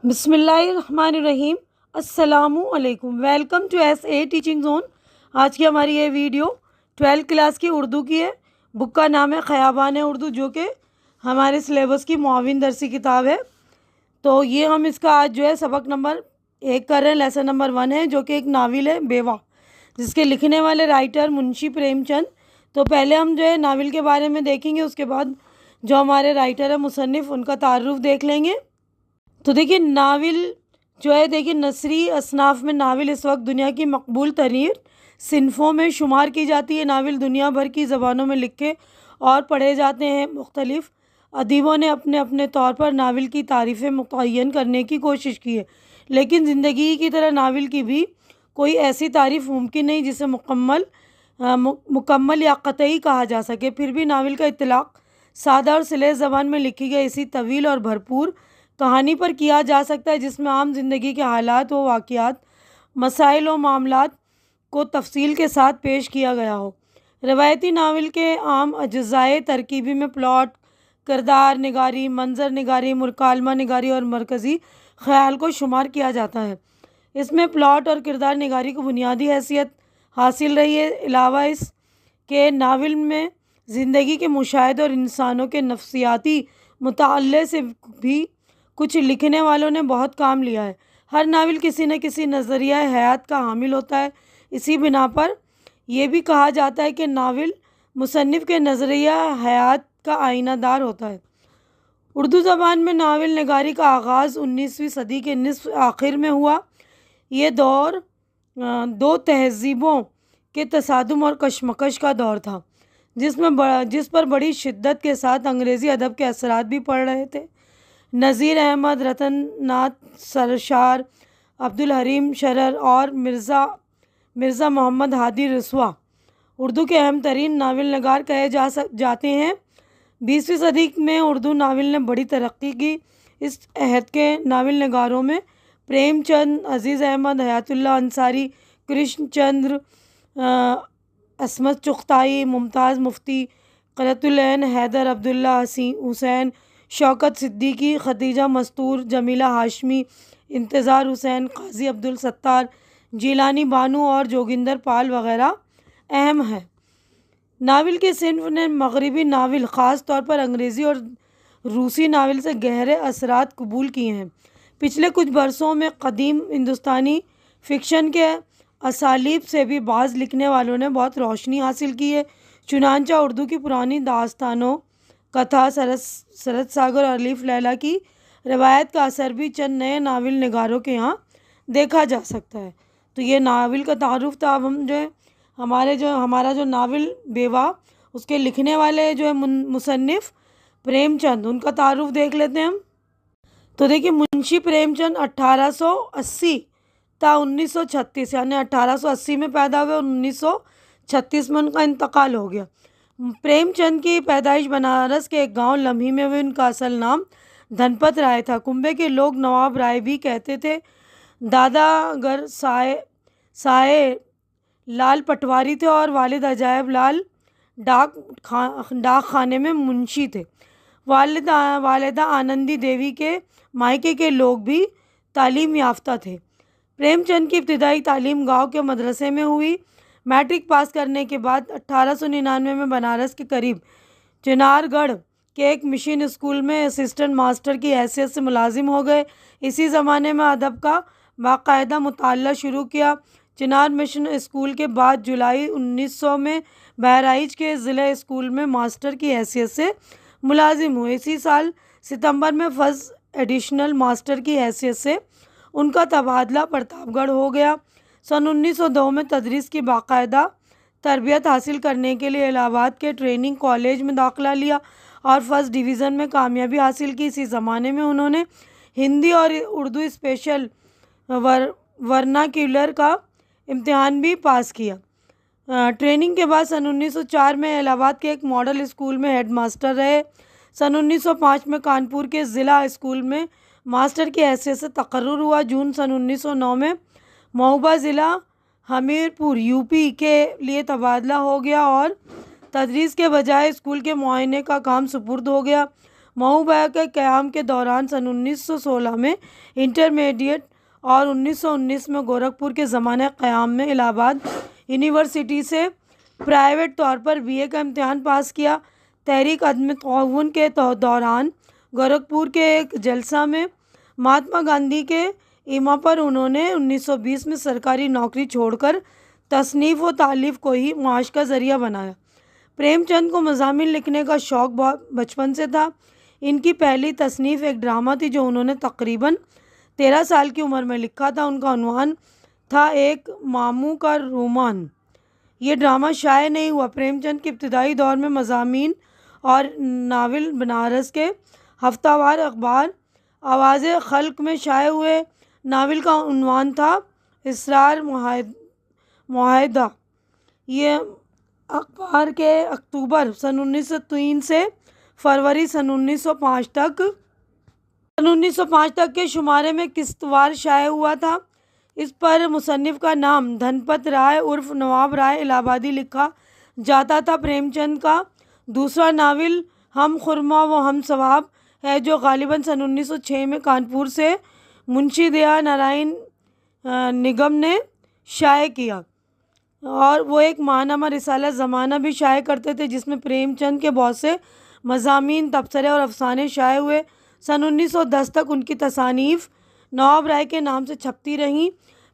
बिस्मिल्लाहिर्रहमानिर्रहीम। अस्सलामुअलैकुम। Welcome to SA teaching zone. आज की हमारी ये वीडियो 12th क्लास की उर्दू की है। बुक का नाम है ख़याबान उर्दू, जो कि हमारे सिलेबस की मुआविन दरसी किताब है। तो ये हम इसका आज जो है सबक नंबर 1 कर रहे हैं। लेसन नंबर 1 है, जो कि एक नावल है बेवा, जिसके लिखने वाले राइटर मुंशी प्रेमचंद। तो पहले हम जो है नावल के बारे में देखेंगे, उसके बाद जो हमारे राइटर है मुसन्निफ़, उनका तारुफ देख लेंगे। तो देखिए, नावल जो है, देखिए नसरी असनाफ में नावल इस वक्त दुनिया की मकबूल तरीन सिनफ़ों में शुमार की जाती है। नावल दुनिया भर की ज़बानों में लिखे और पढ़े जाते हैं। मुख्तलिफ़ अदीबों ने अपने अपने तौर पर नावल की तारीफ़ें मुतय्यन करने की कोशिश की है, लेकिन ज़िंदगी की तरह नावल की भी कोई ऐसी तारीफ़ मुमकिन नहीं जिसे मुकम्मल या क़तई कहा जा सके। फिर भी नावल का इतलाक़ सादा और सलीस ज़बान में लिखी गई इसी तवील और भरपूर कहानी पर किया जा सकता है, जिसमें आम जिंदगी के हालात व वाक़यात, मसाइल व मामलात को तफसील के साथ पेश किया गया हो। रवायती नावल के आम अज्ज़ाए तरकीबी में प्लॉट, किरदार निगारी, मंजर निगारी, मुकालमा निगारी और मरकज़ी ख़याल को शुमार किया जाता है। इसमें प्लॉट और किरदार निगारी को बुनियादी हैसियत हासिल रही है। अलावा इस के नावल में ज़िंदगी के मुशाहिदे और इंसानों के नफ्सियाती मुताल्ले से भी कुछ लिखने वालों ने बहुत काम लिया है। हर नावल किसी न किसी नज़रिया हयात का हामिल होता है। इसी बिना पर यह भी कहा जाता है कि नावल मुसन्निफ़ के नज़रिया हयात का आईनादार होता है। उर्दू ज़बान में नावल निगारी का आगाज़ 19वीं सदी के निस्फ़ आखिर में हुआ। ये दौर दो तहज़ीबों के तसादुम और कशमकश का दौर था, जिस पर बड़ी शिद्दत के साथ अंग्रेज़ी अदब के असरात भी पड़ रहे थे। नज़ीर अहमद, रतन नाथ सरशार, अब्दुल हरीम शरर और मिर्ज़ा मोहम्मद हादी रसवा उर्दू के अहम तरीन नावल नगार कहे जाते हैं। 20वीं सदी में उर्दू नावल ने बड़ी तरक्की की। इस अहद के नावल नगारों में प्रेमचंद, अज़ीज़ अहमद, हयातुल्लाह अंसारी, कृष्णचंद्र, असमत चुग़ताई, मुमताज़ मुफ्ती, क़ुर्रतुल ऐन हैदर, अब्दुल्ला हुसैन, शौकत सिद्दीकी, खदीजा मस्तूर, जमीला हाशमी, इंतज़ार हुसैन, क़ाज़ी अब्दुल सत्तार, जीलानी बानू और जोगिंदर पाल वग़ैरह अहम हैं। नावल के सिन्फ़ ने मगरबी नावल, ख़ास तौर पर अंग्रेज़ी और रूसी नावल से गहरे असरात कबूल किए हैं। पिछले कुछ बरसों में कदीम हिंदुस्तानी फ़िक्शन के असालीब से भी बाज़ लिखने वालों ने बहुत रोशनी हासिल की है। चुनांचा उर्दू की पुरानी दास्तानों, कथा, सरद सागर और अलीफ लैला की रवायत का असर भी चंद नए नावल निगारों के यहाँ देखा जा सकता है। तो ये नावल का तारुफ था। अब हम जो है हमारा जो नावल बेवा, उसके लिखने वाले जो है मुसन्निफ़ प्रेमचंद, उनका तारुफ देख लेते हैं हम। तो देखिए, मुंशी प्रेमचंद 1880 था 1936, यानी 1880 में पैदा हुए और 1936 में उनका इंतकाल हो गया। प्रेमचंद की पैदाइश बनारस के एक गांव लम्ही में हुई। उनका असल नाम धनपत राय था। कुंबे के लोग नवाब राय भी कहते थे। दादागर साए लाल पटवारी थे और वालिद अजायब लाल डाक खाने में मुंशी थे। वालिदा आनंदी देवी के मायके के लोग भी तालीम याफ्ता थे। प्रेमचंद की इब्तिदाई तालीम गांव के मदरसे में हुई। मैट्रिक पास करने के बाद 1899 में बनारस के करीब चिनारगढ़ के एक मिशन स्कूल में असिस्टेंट मास्टर की हैसियत से मुलाजिम हो गए। इसी ज़माने में अदब का बाकायदा मुताल्ला शुरू किया। चिनार मिशन स्कूल के बाद जुलाई 1900 में बहराइच के ज़िला स्कूल में मास्टर की हैसियत से मुलाजिम हुए। इसी साल सितंबर में फ़र्स्ट एडिशनल मास्टर की हैसियत से उनका तबादला प्रतापगढ़ हो गया। सन 1902 में तदरीस की बाकायदा तरबियत हासिल करने के लिए इलाहाबाद के ट्रेनिंग कॉलेज में दाखिला लिया और फर्स्ट डिवीज़न में कामयाबी हासिल की। इसी ज़माने में उन्होंने हिंदी और उर्दू स्पेशल वर्नाक्यूलर का इम्तिहान भी पास किया। ट्रेनिंग के बाद सन 1904 में इलाहाबाद के एक मॉडल स्कूल में हेड मास्टर रहे। सन 1905 में कानपुर के ज़िला स्कूल में मास्टर की हैसियत से तकर्रुर हुआ। जून सन 1909 में महोबा ज़िला हमीरपुर यूपी के लिए तबादला हो गया और तदरीस के बजाय स्कूल के मुआयने का काम सुपुर्द हो गया। मऊ के क़याम के दौरान सन 1916 में इंटरमीडिएट और 1919 में गोरखपुर के ज़माने क़याम में इलाहाबाद यूनिवर्सिटी से प्राइवेट तौर पर बीए का इम्तिहान पास किया। तहरीक अदम तआवुन के दौरान गोरखपुर के एक जलसा में महात्मा गांधी के इमा पर उन्होंने 1920 में सरकारी नौकरी छोड़कर तसनीफ़ व तालीफ़ को ही माश का ज़रिया बनाया। प्रेमचंद को मज़ामीन लिखने का शौक़ बहुत बचपन से था। इनकी पहली तसनीफ़ एक ड्रामा थी जो उन्होंने तकरीबन 13 साल की उम्र में लिखा था। उनका उन्वान था एक मामू का रोमान। ये ड्रामा शाये नहीं हुआ। प्रेमचंद के इब्तिदाई दौर में मज़ामीन और नावल बनारस के हफ्तावार अखबार आवाज़ खल्क में शाये हुए। नावल का उन्वान था इसरार मुआहिदा। ये अखबार के अक्टूबर सन 1903 से फरवरी सन 1905 तक के शुमारे में किस्तवार शाये हुआ था। इस पर मुसन्निफ़ का नाम धनपत राय उर्फ नवाब राय इलाहाबादी लिखा जाता था। प्रेमचंद का दूसरा नावल हम खुरमा व हम सवाब है जो गालिबन सन 1906 में कानपुर से मुंशी दया नारायण निगम ने शाये किया, और वो एक माहनामा रिसाला ज़माना भी शाये करते थे जिसमें प्रेमचंद के बहुत से मज़ामीन, तबसरे और अफसाने शाये हुए। सन 1910 तक उनकी तसानीफ़ नवाब राय के नाम से छपती रहीं।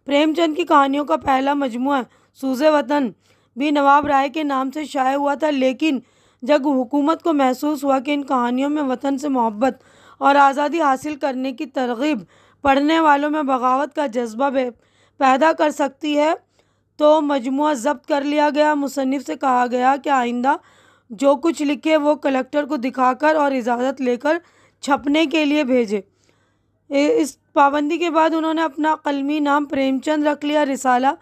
प्रेमचंद की कहानियों का पहला मजमुआ सूज़े वतन भी नवाब राय के नाम से शाये हुआ था, लेकिन जब हुकूमत को महसूस हुआ कि इन कहानियों में वतन से मोहब्बत और आज़ादी हासिल करने की तरगीब पढ़ने वालों में बगावत का जज्बा पैदा कर सकती है, तो मजमुआ ज़ब्त कर लिया गया। मुसन्निफ़ से कहा गया कि आइंदा जो कुछ लिखे वो कलेक्टर को दिखाकर और इजाज़त लेकर छपने के लिए भेजे। इस पाबंदी के बाद उन्होंने अपना कलमी नाम प्रेमचंद रख लिया। रिसाला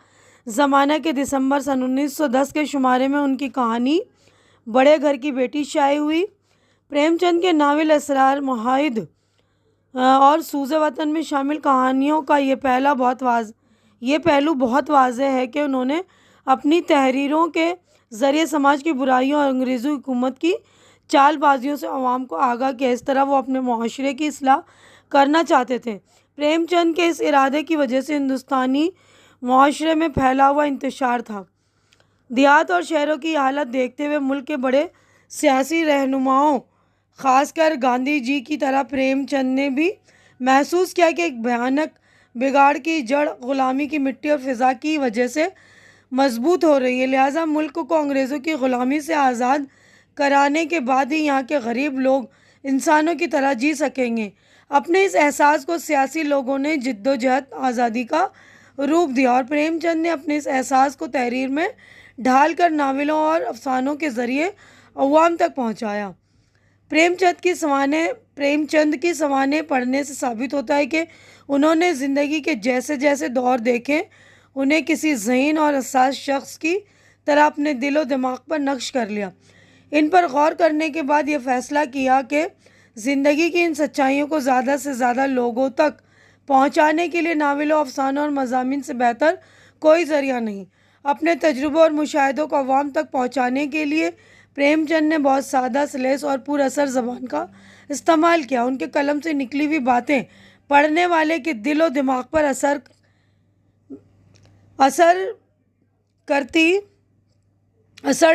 ज़माना के दिसंबर सन 1910 के शुमारे में उनकी कहानी बड़े घर की बेटी शाये हुई। प्रेमचंद के नावल असरार मुआहिद और सूज़े वतन में शामिल कहानियों का ये पहलू बहुत वाज़ेह है कि उन्होंने अपनी तहरीरों के ज़रिए समाज की बुराइयों और अंग्रेज़ी हुकूमत की चालबाजियों से अवाम को आगाह किया। इस तरह वो अपने मुआशरे की इस्लाह करना चाहते थे। प्रेमचंद के इस इरादे की वजह से हिंदुस्तानी मुआशरे में फैला हुआ इंतशार था। देहात और शहरों की हालत देखते हुए मुल्क के बड़े सियासी रहनुमाओं, ख़ासकर गांधी जी की तरह प्रेमचंद ने भी महसूस किया कि एक भयानक बिगाड़ की जड़ ग़ुलामी की मिट्टी और फ़िज़ा की वजह से मजबूत हो रही है। लिहाजा मुल्क को अंग्रेज़ों की ग़ुलामी से आज़ाद कराने के बाद ही यहाँ के गरीब लोग इंसानों की तरह जी सकेंगे। अपने इस एहसास को सियासी लोगों ने जिद्दोजहद आज़ादी का रूप दिया, और प्रेमचंद ने अपने इस एहसास को तहरीर में ढाल कर नावलों और अफसानों के ज़रिए अवाम तक पहुँचाया। प्रेमचंद की सवानें पढ़ने से साबित होता है कि उन्होंने ज़िंदगी के जैसे जैसे दौर देखे उन्हें किसी ज़हीन और हसास शख्स की तरह अपने दिलो दिमाग पर नक्श कर लिया। इन पर गौर करने के बाद ये फ़ैसला किया कि ज़िंदगी की इन सच्चाइयों को ज़्यादा से ज़्यादा लोगों तक पहुंचाने के लिए नावलों, अफसानों और मज़ामीन से बेहतर कोई ज़रिया नहीं। अपने तजुर्बों और मुशाहिदों को अवाम तक पहुंचाने के लिए प्रेमचंद ने बहुत सादा, सलेस और पुरअसर ज़बान का इस्तेमाल किया। उनके कलम से निकली हुई बातें पढ़ने वाले के दिल और दिमाग पर असर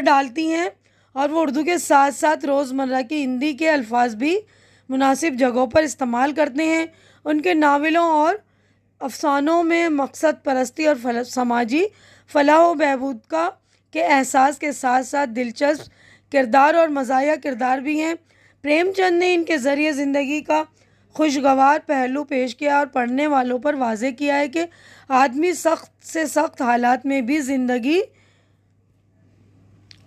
डालती हैं, और वो उर्दू के साथ साथ रोज़मर्रा की हिंदी के अल्फाज भी मुनासिब जगहों पर इस्तेमाल करते हैं। उनके नावलों और अफसानों में मकसद परस्ती और समाजी फलाह व बहबूद के एहसास के साथ साथ दिलचस्प किरदार और मज़ाहिया किरदार भी हैं। प्रेमचंद ने इनके ज़रिए ज़िंदगी का खुशगवार पहलू पेश किया और पढ़ने वालों पर वाज़ेह किया है कि आदमी सख्त से सख्त हालात में भी ज़िंदगी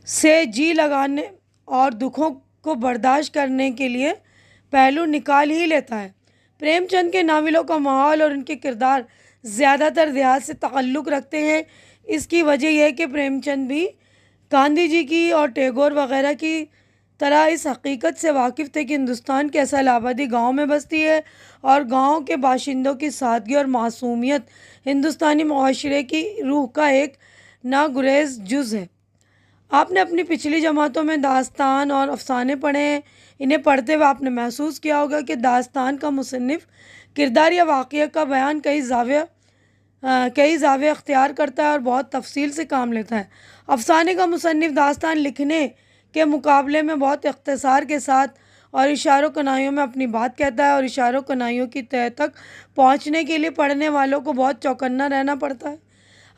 से जी लगाने और दुखों को बर्दाश्त करने के लिए पहलू निकाल ही लेता है। प्रेमचंद के नावलों का माहौल और उनके किरदार ज़्यादातर देहात से ताल्लुक़ रखते हैं। इसकी वजह यह है कि प्रेमचंद भी गांधी जी की और टैगोर वगैरह की तरह इस हकीकत से वाकिफ़ थे कि हिंदुस्तान की असल आबादी गाँव में बसती है, और गाँव के बाशिंदों की सादगी और मासूमियत हिंदुस्तानी मुआशरे की रूह का एक नागुरेज़ जुज़ है। आपने अपनी पिछली जमातों में दास्तान और अफसाने पढ़े हैं। इन्हें पढ़ते हुए आपने महसूस किया होगा कि दास्तान का मुसन्निफ़ किरदार या वाक़या का बयान कई ज़ाविये अख्तियार करता है और बहुत तफसील से काम लेता है। अफ़साने का मुसन्निफ़ दास्तान लिखने के मुकाबले में बहुत इख्तिसार के साथ और इशारों कनाइयों में अपनी बात कहता है और इशारों कनाइयों की तह तक पहुंचने के लिए पढ़ने वालों को बहुत चौकन्ना रहना पड़ता है।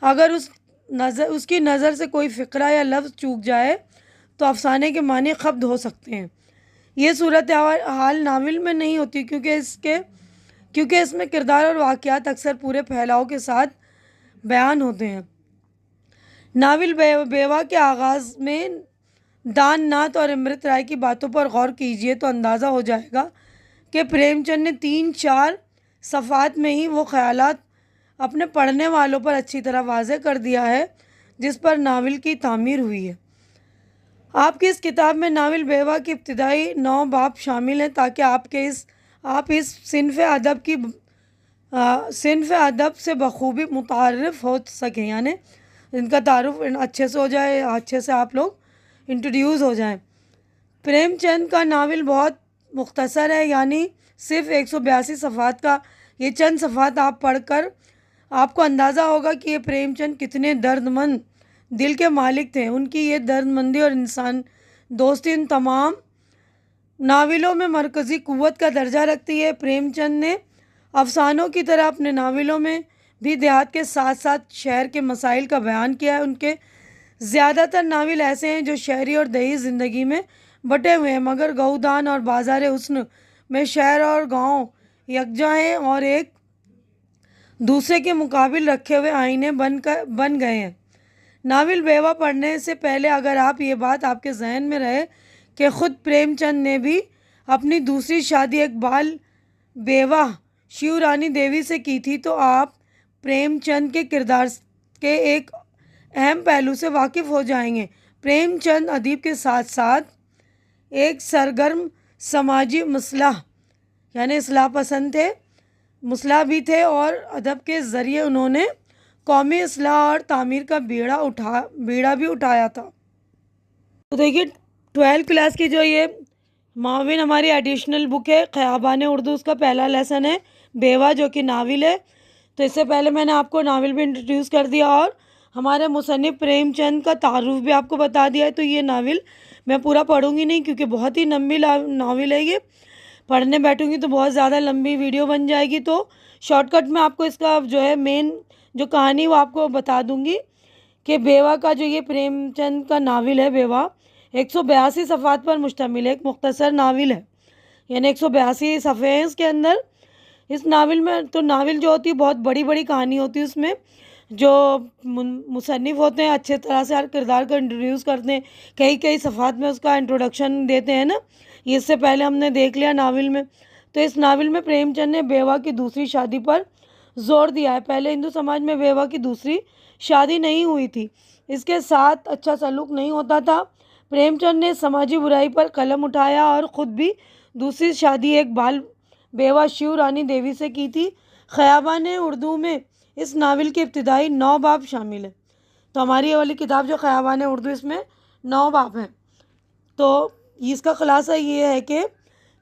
अगर उसकी नज़र से कोई फ़िक्रा या लफ्ज़ चूक जाए तो अफ़साने के मानी ख़ब्द हो सकते हैं। ये सूरत हाल नावल में नहीं होती क्योंकि इसमें किरदार और वाक़यात अक्सर पूरे फैलाव के साथ बयान होते हैं। नावल बेवा के आगाज़ में दान नाथ और अमृत राय की बातों पर गौर कीजिए तो अंदाज़ा हो जाएगा कि प्रेमचंद ने 3-4 सफ़ात में ही वो ख़यालात अपने पढ़ने वालों पर अच्छी तरह वाज़ेह कर दिया है जिस पर नावल की तामीर हुई है। आपकी इस किताब में नावल बेवा की इब्तिदाई 9 बाब शामिल हैं ताकि आप इस सिन्फ़ अदब से बखूबी मुतारिफ़ हो सकें, यानी इनका तारुफ अच्छे से हो जाए, अच्छे से आप लोग इंट्रोड्यूस हो जाएं। प्रेमचंद का नावल बहुत मुख्तसर है, यानी सिर्फ़ 182 सफ़ात का। ये चंद सफ़ात आप पढ़कर आपको अंदाज़ा होगा कि ये प्रेमचंद कितने दर्दमंद दिल के मालिक थे। उनकी ये दर्दमंदी और इंसान दोस्ती इन तमाम नावलों में मरकज़ी क़ुव्वत का दर्जा रखती है। प्रेमचंद ने अफ़सानों की तरह अपने नावलों में भी देहात के साथ साथ शहर के मसाइल का बयान किया है। उनके ज़्यादातर नावल ऐसे हैं जो शहरी और दही ज़िंदगी में बटे हुए हैं, मगर गऊदान और बाज़ार हुस्न में शहर और गाँव यकजा हैं और एक दूसरे के मुकाबिल रखे हुए आईने बन गए हैं। नावल बेवा पढ़ने से पहले अगर आप ये बात आपके जहन में रहे कि ख़ुद प्रेमचंद ने भी अपनी दूसरी शादी एक बाल बेवा शिवरानी देवी से की थी तो आप प्रेमचंद के किरदार के एक अहम पहलू से वाकिफ़ हो जाएंगे। प्रेमचंद अदीब के साथ साथ एक सरगर्म समाजी मसलाह यानी इस्लाह पसंद थे, मुसलह भी थे और अदब के ज़रिए उन्होंने कौमी इस्लाह और तामीर का बीड़ा भी उठाया था। तो देखिए 12th क्लास की जो ये माविन हमारी एडिशनल बुक है ख़याबान उर्दू, उसका पहला लेसन है बेवा जो कि नावल है। तो इससे पहले मैंने आपको नावल भी इंट्रोड्यूस कर दिया और हमारे मुसन्निफ़ प्रेमचंद का तारुफ भी आपको बता दिया है। तो ये नावल मैं पूरा पढ़ूंगी नहीं क्योंकि बहुत ही लंबी नावल है, ये पढ़ने बैठूंगी तो बहुत ज़्यादा लंबी वीडियो बन जाएगी। तो शॉर्टकट में आपको इसका जो है मेन जो कहानी वो आपको बता दूंगी कि बेवा का जो ये प्रेमचंद का नावल है बेवा 182 सफ़ात पर मुश्तमिल है, एक मुख्तसर नावल है, यानी 182 सफ़े हैं इसके अंदर। इस नावल में तो नावल जो होती है बहुत बड़ी बड़ी कहानी होती है, उसमें जो मुसन्निफ़ होते हैं अच्छे तरह से हर किरदार को इंट्रोड्यूस करते हैं, कई सफ़ात में उसका इंट्रोडक्शन देते हैं ना, इससे पहले हमने देख लिया नावल में। तो इस नावल में प्रेमचंद ने बेवा की दूसरी शादी पर जोर दिया है। पहले हिंदू समाज में बेवा की दूसरी शादी नहीं हुई थी, इसके साथ अच्छा सलूक नहीं होता था। प्रेमचंद ने समाजी बुराई पर कलम उठाया और ख़ुद भी दूसरी शादी एक बाल बेवा शिवरानी देवी से की थी। ख़याबान उर्दू में इस नावल के इब्तिदाई 9 बाब शामिल है। तो हमारी ये वाली किताब जो ख़याबान उर्दू इसमें 9 बाब हैं। तो इसका खुलासा ये है कि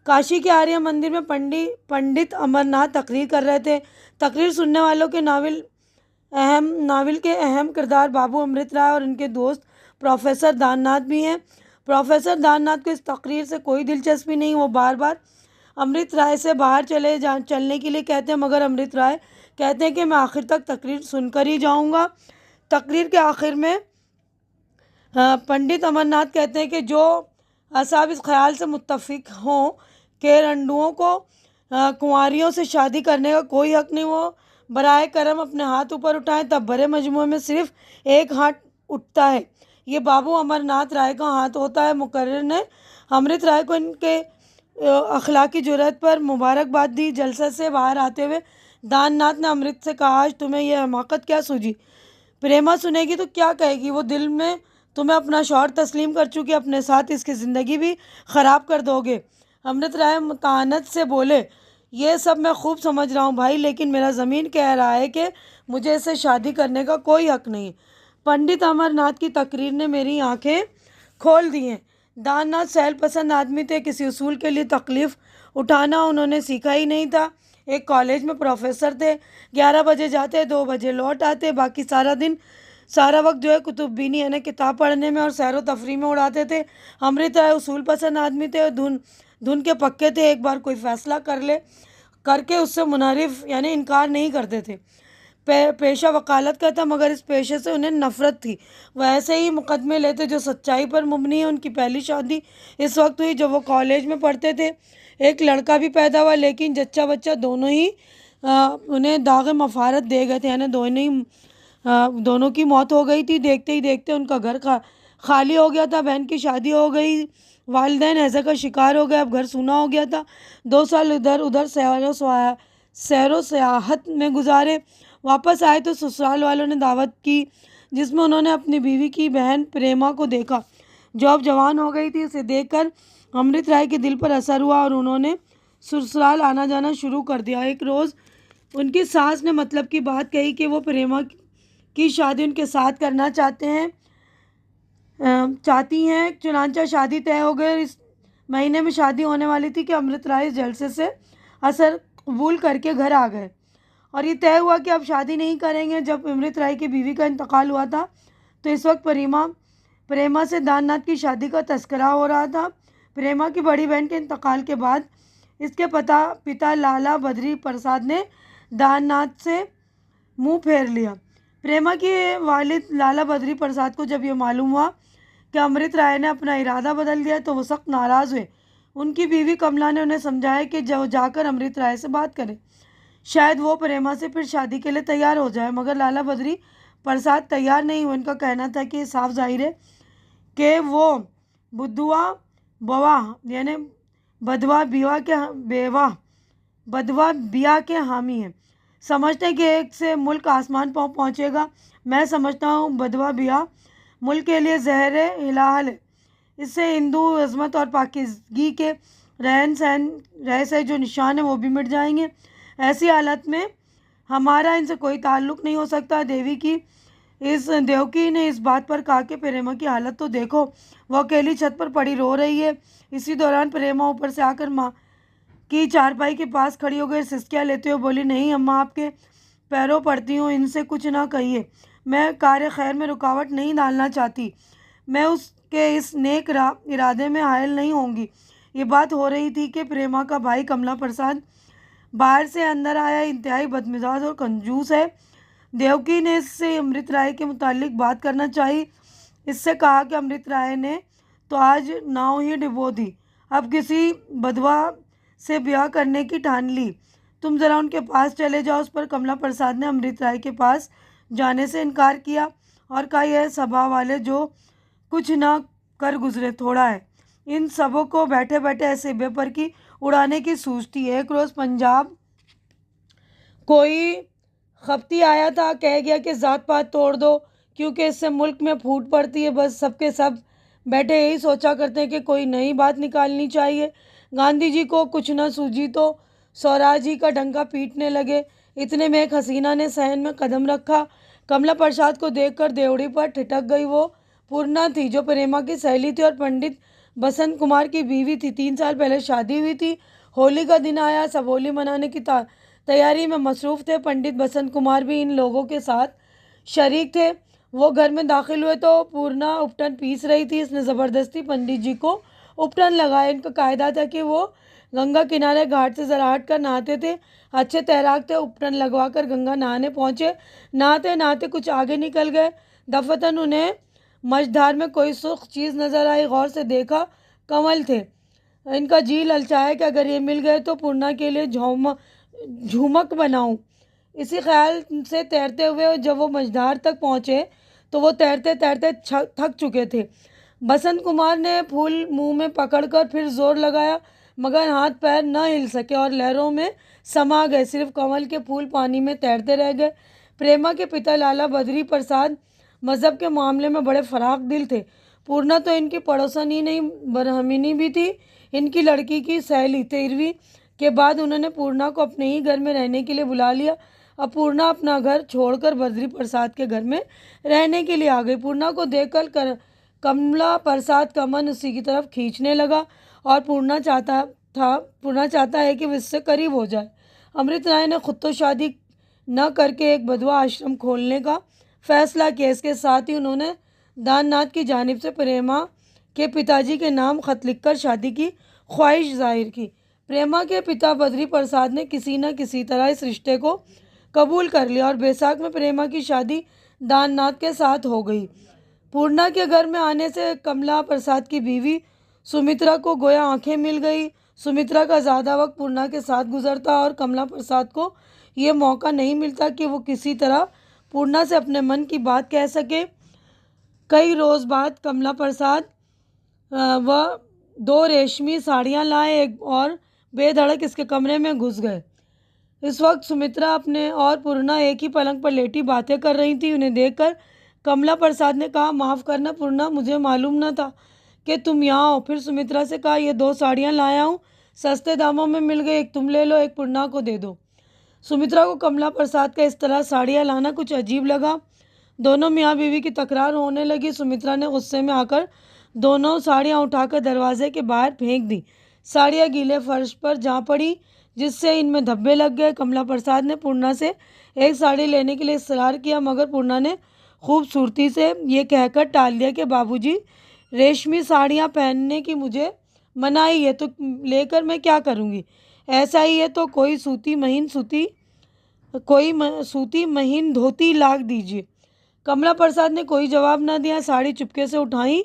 काशी के आर्य मंदिर में पंडित अमरनाथ तकरीर कर रहे थे। तकरीर सुनने वालों के नावल के अहम किरदार बाबू अमृत राय और उनके दोस्त प्रोफेसर दाननाथ भी हैं। प्रोफेसर दाननाथ को इस तकरीर से कोई दिलचस्पी नहीं, वो बार बार अमृत राय से बाहर चलने के लिए कहते हैं, मगर अमृत राय कहते हैं कि मैं आखिर तक तकरीर सुनकर ही जाऊंगा। तकरीर के आखिर में पंडित अमरनाथ कहते हैं कि जो असाब इस ख्याल से मुत्तफिक हों कि रंडुओं को कुंवारियों से शादी करने का कोई हक़ नहीं, वो बराए करम अपने हाथ ऊपर उठाएं, तब बड़े मजमू में सिर्फ एक हाथ उठता है, ये बाबू अमरनाथ राय का हाथ होता है। मुकर्रिर ने अमृत राय को इनके अखलाकी जुर्रत पर मुबारकबाद दी। जलसा से बाहर आते हुए दाननाथ ने अमृत से कहा, आज तुम्हें यह हमाकत क्या सूझी? प्रेमा सुनेगी तो क्या कहेगी? वो दिल में तुम्हें अपना शौहर तस्लीम कर चुकी, अपने साथ इसकी ज़िंदगी भी ख़राब कर दोगे। अमृत राय मुतानत से बोले, ये सब मैं खूब समझ रहा हूँ भाई, लेकिन मेरा ज़मीन कह रहा है कि मुझे इससे शादी करने का कोई हक़ नहीं। पंडित अमरनाथ की तकरीर ने मेरी आंखें खोल दी हैं। दाननाथ सहल पसंद आदमी थे, किसी उसूल के लिए तकलीफ़ उठाना उन्होंने सीखा ही नहीं था। एक कॉलेज में प्रोफेसर थे, 11 बजे जाते 2 बजे लौट आते, बाकी सारा दिन सारा वक्त जो है कुतुबीनी यानी किताब पढ़ने में और सैर व तफरी में उड़ाते थे। अमृत राय उसूल पसंद आदमी थे और धुन धुन के पक्के थे, एक बार कोई फ़ैसला करके उससे मुनारिफ यानी इनकार नहीं करते थे। पेशा वकालत का था, मगर इस पेशे से उन्हें नफ़रत थी। वह ऐसे ही मुकदमे लेते जो सच्चाई पर मबनी है। उनकी पहली शादी इस वक्त हुई जब वो कॉलेज में पढ़ते थे। एक लड़का भी पैदा हुआ, लेकिन जच्चा बच्चा दोनों ही उन्हें दाग मफारत दे गए थे, यानी दोनों की मौत हो गई थी। देखते ही देखते उनका घर खाली हो गया था। बहन की शादी हो गई, वालिदैन हैज़ा का शिकार हो गए, अब घर सूना हो गया था। 2 साल इधर उधर सैरो सयाहत में गुजारे। वापस आए तो ससुराल वालों ने दावत की, जिसमें उन्होंने अपनी बीवी की बहन प्रेमा को देखा, जो अब जवान हो गई थी। उसे देखकर अमृत राय के दिल पर असर हुआ और उन्होंने ससुराल आना जाना शुरू कर दिया। एक रोज़ उनकी सास ने मतलब की बात कही कि वो प्रेमा की शादी उनके साथ करना चाहती हैं। चुनांचा शादी तय हो गई। इस महीने में शादी होने वाली थी कि अमृत राय इस जलसे से असर कबूल करके घर आ गए और ये तय हुआ कि अब शादी नहीं करेंगे। जब अमृत राय की बीवी का इंतकाल हुआ था तो इस वक्त प्रेमा से दाननाथ की शादी का तस्करा हो रहा था। प्रेमा की बड़ी बहन के इंतकाल के बाद इसके पिता लाला बद्री प्रसाद ने दाननाथ से मुंह फेर लिया। प्रेमा के वालिद लाला बद्री प्रसाद को जब ये मालूम हुआ कि अमृत राय ने अपना इरादा बदल दिया तो वो सख्त नाराज़ हुए। उनकी बीवी कमला ने उन्हें समझाया कि जो जाकर अमृत राय से बात करें, शायद वो प्रेमा से फिर शादी के लिए तैयार हो जाए। मगर लाला बद्री प्रसाद तैयार नहीं हुए। उनका कहना था कि साफ जाहिर है कि वो बुद्धुआ बवा यानी बदवा बिया के हामी हैं। समझते कि एक से मुल्क आसमान पहुँचेगा। मैं समझता हूँ बदवा बिया मुल्क के लिए ज़हर हिलाल है। इससे हिंदू अज़मत और पाकीज़गी के रह से जो निशान है वो भी मिट जाएंगे। ऐसी हालत में हमारा इनसे कोई ताल्लुक़ नहीं हो सकता। देवकी ने इस बात पर कहा कि प्रेमा की हालत तो देखो, वो अकेली छत पर पड़ी रो रही है। इसी दौरान प्रेमा ऊपर से आकर माँ की चारपाई के पास खड़ी हो गई। सिसकियाँ लेते हुए बोली, नहीं अम्मा, आपके पैरों पड़ती हूँ, इनसे कुछ ना कहिए। मैं कार्य खैर में रुकावट नहीं डालना चाहती। मैं उसके इस नेक इरादे में हायल नहीं होंगी। ये बात हो रही थी कि प्रेमा का भाई कमला प्रसाद बाहर से अंदर आया। इंतहाई बदमिजाज और कंजूस है। देवकी ने इससे अमृत राय के मुतालिक बात करना चाहिए। इससे कहा कि अमृत राय ने तो आज नाव ही डुबो दी, अब किसी बदवा से ब्याह करने की ठान ली। तुम ज़रा उनके पास चले जाओ। उस पर कमला प्रसाद ने अमृत राय के पास जाने से इनकार किया और कहा, यह सभा वाले जो कुछ ना कर गुजरे थोड़ा है, इन सबों को बैठे बैठे ऐसे बेपर की उड़ाने की सूझती है। एक रोज़ पंजाब कोई खपती आया था, कह गया कि ज़ात पात तोड़ दो क्योंकि इससे मुल्क में फूट पड़ती है। बस सबके सब बैठे यही सोचा करते हैं कि कोई नई बात निकालनी चाहिए। गांधी जी को कुछ न सूझी तो स्वराज जी का डंका पीटने लगे। इतने में एक हसीना ने सहन में कदम रखा। कमला प्रसाद को देखकर देवड़ी पर ठिठक गई। वो पूर्णा थी जो प्रेमा की सहेली थी और पंडित बसंत कुमार की बीवी थी। 3 साल पहले शादी हुई थी। होली का दिन आया, सब होली मनाने की तैयारी में मसरूफ़ थे। पंडित बसंत कुमार भी इन लोगों के साथ शरीक थे। वो घर में दाखिल हुए तो पूर्णा उपटन पीस रही थी। इसने ज़बरदस्ती पंडित जी को उपटन लगाया। इनका कायदा था कि वो गंगा किनारे घाट से ज़रा हट कर नहाते थे। अच्छे तैराक थे। उपटन लगवा कर गंगा नहाने पहुँचे। नहाते नहाते कुछ आगे निकल गए। दफतन उन्हें मझधार में कोई सुर्ख चीज़ नज़र आई। गौर से देखा, कमल थे। इनका जी ललचाया कि अगर ये मिल गए तो पूर्णा के लिए झूमक बनाऊं। इसी ख्याल से तैरते हुए जब वो मझधार तक पहुँचे तो वो तैरते तैरते थक चुके थे। बसंत कुमार ने फूल मुंह में पकड़कर फिर जोर लगाया, मगर हाथ पैर न हिल सके और लहरों में समा गए। सिर्फ कमल के फूल पानी में तैरते रह गए। प्रेमा के पिता लाला बद्री प्रसाद मज़हब के मामले में बड़े फराख दिल थे। पूर्णा तो इनकी पड़ोसन ही नहीं, बरहमीनी भी थी। इनकी लड़की की सहेली 13वीं के बाद उन्होंने पूर्णा को अपने ही घर में रहने के लिए बुला लिया। अब पूर्णा अपना घर छोड़कर बद्री प्रसाद के घर में रहने के लिए आ गई। पूर्णा को देखकर कमला प्रसाद का मन उसी की तरफ खींचने लगा और पूर्णा चाहता है कि वो इससे करीब हो जाए। अमृत राय ने खुद तो शादी न करके एक बधवा आश्रम खोलने का फैसला किया। इसके साथ ही उन्होंने दाननाथ की जानिब से प्रेमा के पिताजी के नाम खत लिखकर शादी की ख्वाहिश जाहिर की। प्रेमा के पिता बद्री प्रसाद ने किसी न किसी तरह इस रिश्ते को कबूल कर लिया और बैसाख में प्रेमा की शादी दाननाथ के साथ हो गई। पूर्णा के घर में आने से कमला प्रसाद की बीवी सुमित्रा को गोया आंखें मिल गई। सुमित्रा का ज़्यादा वक्त पूर्णा के साथ गुजरता और कमला प्रसाद को ये मौका नहीं मिलता कि वो किसी तरह पूर्णा से अपने मन की बात कह सके। कई रोज़ बाद कमला प्रसाद वह 2 रेशमी साड़ियाँ लाए और बेधड़क इसके कमरे में घुस गए। इस वक्त सुमित्रा अपने और पूर्णा एक ही पलंग पर लेटी बातें कर रही थी। उन्हें देखकर कमला प्रसाद ने कहा, माफ़ करना पूर्णा, मुझे मालूम न था कि तुम यहाँ हो। फिर सुमित्रा से कहा, ये 2 साड़ियाँ लाया हूँ, सस्ते दामों में मिल गई, एक तुम ले लो, एक पूर्णा को दे दो। सुमित्रा को कमला प्रसाद का इस तरह साड़ियाँ लाना कुछ अजीब लगा। दोनों मियाँ बीवी की तकरार होने लगी। सुमित्रा ने गुस्से में आकर दोनों साड़ियाँ उठाकर दरवाजे के बाहर फेंक दी। साड़ियाँ गीले फर्श पर जा पड़ी, जिससे इनमें धब्बे लग गए। कमला प्रसाद ने पूर्णा से एक साड़ी लेने के लिए इसरार किया, मगर पूर्णा ने खूबसूरती से ये कहकर टाल दिया कि बाबूजी, रेशमी साड़ियाँ पहनने की मुझे मनाही है, तो लेकर मैं क्या करूँगी। ऐसा ही है तो कोई सूती महीन धोती लाग दीजिए। कमला प्रसाद ने कोई जवाब न दिया, साड़ी चुपके से उठाई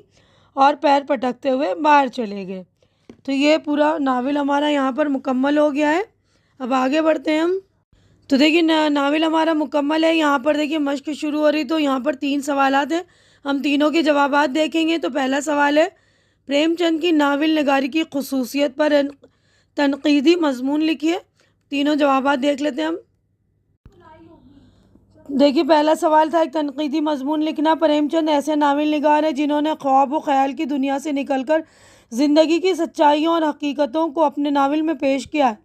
और पैर पटकते हुए बाहर चले गए। तो ये पूरा नावल हमारा यहाँ पर मुकम्मल हो गया है। अब आगे बढ़ते हैं हम। तो देखिए नावल हमारा मुकम्मल है। यहाँ पर देखिए मश्क शुरू हो रही, तो यहाँ पर 3 सवालात हैं, हम तीनों के जवाबात देखेंगे। तो पहला सवाल है, प्रेमचंद की नावल निगारी की खुसूसियत पर तनकीदी मजमून लिखिए। तीनों जवाबात देख लेते हैं हम। देखिए पहला सवाल था, एक तनकीदी मजमून लिखना। प्रेमचंद ऐसे नावल निगार हैं जिन्होंने ख्वाब व ख्याल की दुनिया से निकलकर ज़िंदगी की सच्चाइयों और हकीकतों को अपने नावल में पेश किया है।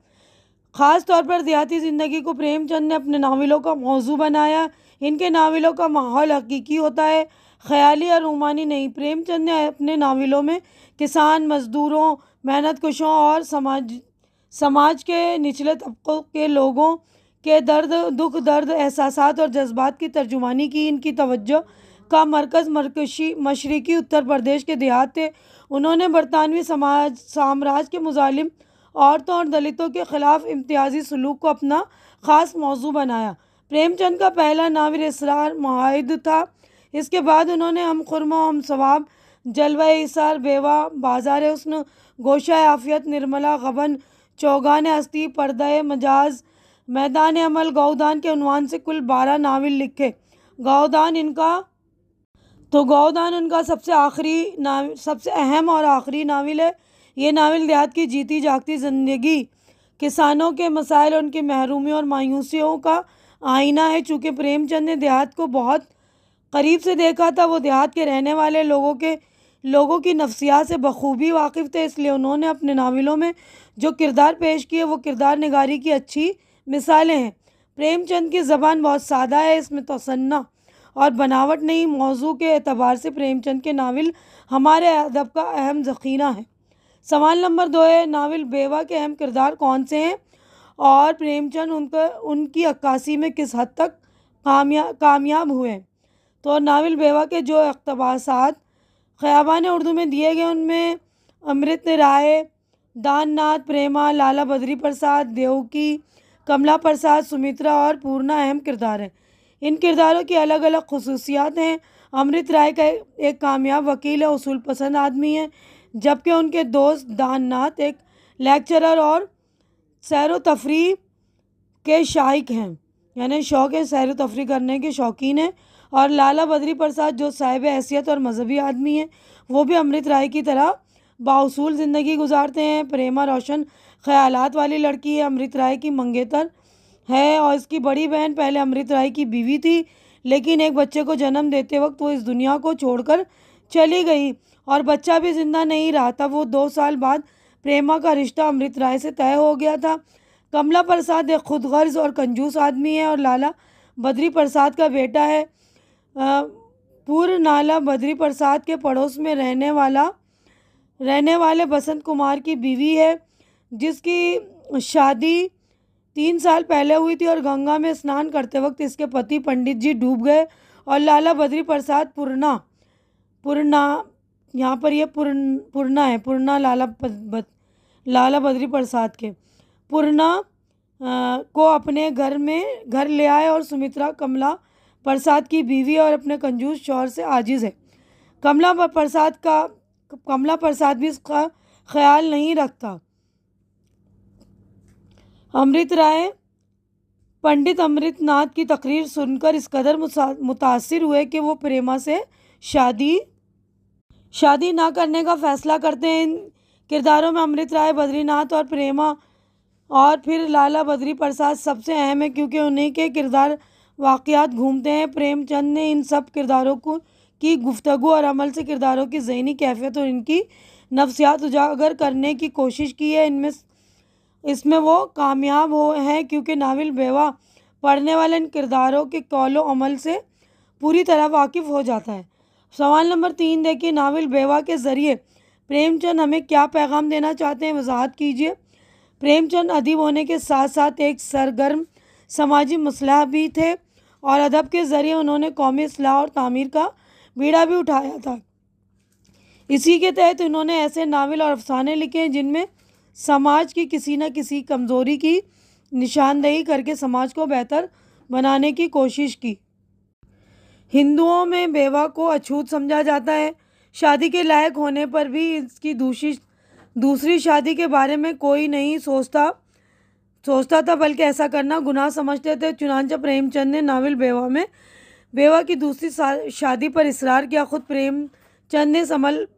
ख़ास तौर पर देहाती ज़िंदगी को प्रेमचंद ने अपने नावलों का मौजू बनाया। इनके नावलों का माहौल हकीकी होता है, ख़याली और रूमानी नहीं। प्रेमचंद ने अपने नावलों में किसान, मज़दूरों, मेहनत कशों और समाज के निचले तबकों के लोगों के दुख दर्द, एहसासात और जज्बात की तर्जुमानी की। इनकी तवज्जो का मरकज़ मशरक़ी उत्तर प्रदेश के देहात थे। उन्होंने बरतानवी साम्राज्य के मुजालिम औरतों और दलितों के ख़िलाफ़ इम्तियाजी सलूक को अपना ख़ास मौजू बनाया। प्रेमचंद का पहला नावल इसरार मुआहिद था। इसके बाद उन्होंने हम खुरमा, हम सवाब, जलवा इसार, बेवा, बाज़ार हुस्न, गोशा आफ़ियत, निर्मला गबन, चौगान हस्ती, पर्दा मजाज, मैदान अमल, गौदान के उन्वान से कुल 12 नावल लिखे। गौदान उनका सबसे अहम और आखिरी नावल है। ये नावल देहात की जीती जागती ज़िंदगी, किसानों के मसाइल, उनकी महरूमियों और मायूसियों का आईना है। चूँकि प्रेमचंद ने देहात को बहुत करीब से देखा था, वो देहात के रहने वाले लोगों की नफ्सियात से बखूबी वाकिफ़ थे, इसलिए उन्होंने अपने नावलों में जो किरदार पेश किए वो किरदार निगारी की अच्छी मिसालें हैं। प्रेमचंद की ज़बान बहुत सादा है, इसमें तसन्ना और बनावट नहीं। मौजू के एतबार से प्रेमचंद के नावल हमारे अदब का अहम ज़ख़ीरा है। सवाल नंबर 2 है, नावल बेवा के अहम किरदार कौन से हैं और प्रेमचंद उनकी अक्कासी में किस हद तक कामयाब हुए। तो नावल बेवा के जो इक़्तिबासात ख़याबान उर्दू में दिए गए, उनमें अमृत राय, दाननाथ, प्रेमा, लाला बद्री प्रसाद, देवकी, कमला प्रसाद, सुमित्रा और पूर्णा अहम किरदार हैं। इन किरदारों की अलग अलग खुसूसियात हैं। अमृत राय का एक कामयाब वकील है, उसूल पसंद आदमी है, जबकि उनके दोस्त दाननाथ एक लेक्चरर और सैर व तफरीह के शाइक हैं, यानी शौक़ है, सैर व तफरीह करने के शौकीन हैं। और लाला बद्री प्रसाद जो साहिब हैसियत और मजहबी आदमी हैं, वो भी अमृत राय की तरह बाउसूल ज़िंदगी गुजारते हैं। प्रेमा रोशन ख़यालात वाली लड़की है, अमृत राय की मंगेतर है और इसकी बड़ी बहन पहले अमृत राय की बीवी थी, लेकिन एक बच्चे को जन्म देते वक्त वो इस दुनिया को छोड़कर चली गई और बच्चा भी ज़िंदा नहीं रहा था। वो 2 साल बाद प्रेमा का रिश्ता अमृत राय से तय हो गया था। कमला प्रसाद एक खुदगर्ज और कंजूस आदमी है और लाला बद्री प्रसाद का बेटा है। पूर्व नाला बद्री प्रसाद के पड़ोस में रहने वाले बसंत कुमार की बीवी है, जिसकी शादी 3 साल पहले हुई थी और गंगा में स्नान करते वक्त इसके पति पंडित जी डूब गए और लाला बद्री प्रसाद पुरना यहाँ पर ये पुरना है, पुरना लाला बद्री प्रसाद के पुरना को अपने घर ले आए और सुमित्रा कमला प्रसाद की बीवी और अपने कंजूस शौहर से आजिज है। कमला प्रसाद भी इसका ख्याल नहीं रखता। पंडित अमृतनाथ की तकरीर सुनकर इस कदर मुतासिर हुए कि वो प्रेमा से शादी ना करने का फैसला करते हैं। इन किरदारों में अमृत राय, बद्रीनाथ और प्रेमा और फिर लाला बद्री प्रसाद सबसे अहम है, क्योंकि उन्हीं के किरदार वाक़यात घूमते हैं। प्रेमचंद ने इन सब किरदारों की गुफ्तगू और अमल से किरदारों की ज़हनी कैफियत और इनकी नफ्सियात उजागर करने की कोशिश की है। इसमें वो कामयाब हैं, क्योंकि नावल बेवा पढ़ने वाले इन किरदारों के कौलो अमल से पूरी तरह वाकिफ़ हो जाता है। सवाल नंबर 3 देखिए, नावल बेवा के ज़रिए प्रेमचंद हमें क्या पैगाम देना चाहते हैं, वजाहत कीजिए। प्रेमचंद अदीब होने के साथ साथ एक सरगर्म समाजी मसलह भी थे और अदब के ज़रिए उन्होंने कौमी इस्लाह और तामीर का बीड़ा भी उठाया था। इसी के तहत उन्होंने ऐसे नावल और अफसाने लिखे हैं जिनमें समाज की किसी न किसी कमज़ोरी की निशानदेही करके समाज को बेहतर बनाने की कोशिश की। हिंदुओं में बेवा को अछूत समझा जाता है। शादी के लायक होने पर भी इसकी दूसरी शादी के बारे में कोई नहीं सोचता था, बल्कि ऐसा करना गुनाह समझते थे। चुनांचे प्रेमचंद ने नावल बेवा में बेवा की दूसरी शादी पर इसरार किया। खुद प्रेमचंद ने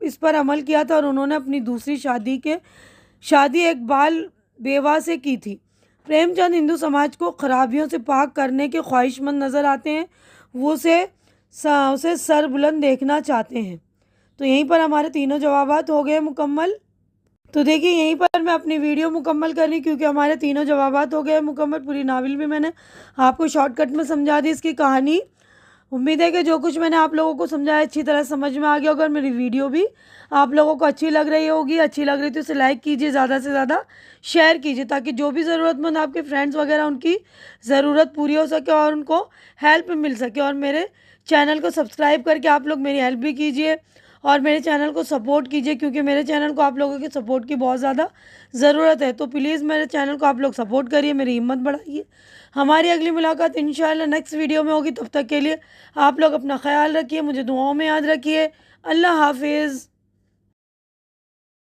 इस पर अमल किया था और उन्होंने अपनी दूसरी शादी एक बाल बेवा से की थी। प्रेमचंद हिंदू समाज को खराबियों से पाक करने के ख्वाहिशमंद नज़र आते हैं। वो उसे सर बुलंद देखना चाहते हैं। तो यहीं पर हमारे तीनों जवाबात हो गए मुकम्मल। तो देखिए यहीं पर मैं अपनी वीडियो मुकम्मल कर रही, क्योंकि हमारे तीनों जवाबात हो गए मुकम्मल। पूरी नावल भी मैंने आपको शॉर्टकट में समझा दी, इसकी कहानी। उम्मीद है कि जो कुछ मैंने आप लोगों को समझाया अच्छी तरह समझ में आ गया। अगर मेरी वीडियो भी आप लोगों को अच्छी लग रही तो इसे लाइक कीजिए, ज़्यादा से ज़्यादा शेयर कीजिए, ताकि जो भी ज़रूरतमंद आपके फ्रेंड्स वगैरह उनकी ज़रूरत पूरी हो सके और उनको हेल्प मिल सके। और मेरे चैनल को सब्सक्राइब करके आप लोग मेरी हेल्प भी कीजिए और मेरे चैनल को सपोर्ट कीजिए, क्योंकि मेरे चैनल को आप लोगों के सपोर्ट की बहुत ज़्यादा ज़रूरत है। तो प्लीज़ मेरे चैनल को आप लोग सपोर्ट करिए, मेरी हिम्मत बढ़ाइए। हमारी अगली मुलाकात इंशाल्लाह नेक्स्ट वीडियो में होगी। तब तक के लिए आप लोग अपना ख्याल रखिए, मुझे दुआओं में याद रखिए। अल्लाह हाफिज़।